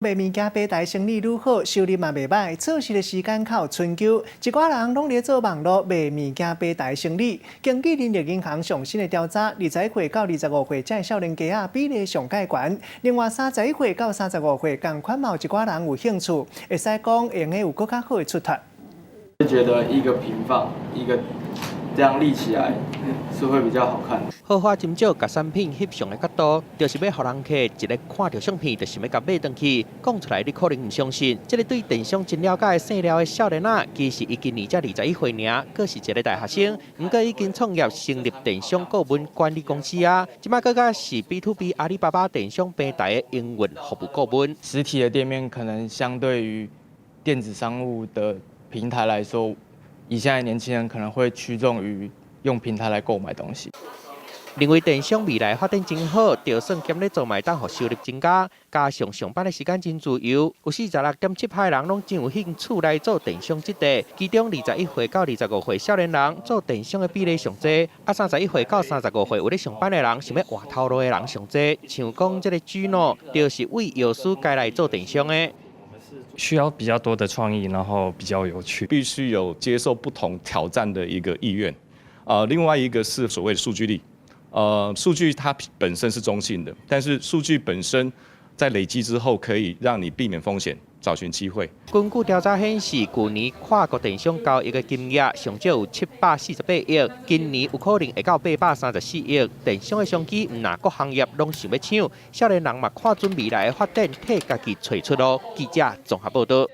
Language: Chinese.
卖物件平台生意愈好，收入嘛袂歹，做事的时间较有春秋。一寡人拢咧做网络卖物件平台生意。经济人力银行上新的调查，21岁到25岁这少年家啊比例上介悬。另外，31岁到35岁同款嘛有一寡人有兴趣，会使讲会用有更较好的出脱。就觉得一个平放，一个这样立起来是会比较好看。豪华斟酒，甲产品翕相的角度，就是要互人客一个看到相片，就想要甲买回去。讲出来你可能唔相信，这个对电商真了解姓廖的少年仔，其实伊今年才21岁尔，阁是一个大学生，不过已经创业成立电商顾问管理公司啊。即摆更加是 B2B 阿里巴巴电商平台的营运服务顾问。实体的店面可能相对于电子商务的平台来说，以现在年轻人可能会趋重于用平台来购买东西。认为电商未来发展真好，就算兼咧做卖当，互收入增加，加上上班的时间真自由，有46.7%的人拢真有兴趣来做电商这块。其中21岁到25岁少年人做电商的比例上多，啊31岁到35岁有咧上班的人，想要换头路的人上多。像讲这个Gino，就是为药师改来做电商的。需要比较多的创意，然后比较有趣，必须有接受不同挑战的一个意愿。另外一个是所谓的数据力。数据它本身是中性的，但是数据本身在累积之后，可以让你避免风险，找寻机会。根据调查显示，去年跨国电商交易的金额上少有748亿，今年有可能会到834亿。电商的商机唔哪各行业拢想要抢，少年人嘛看准未来的发展，替家己找出路。记者综合报道。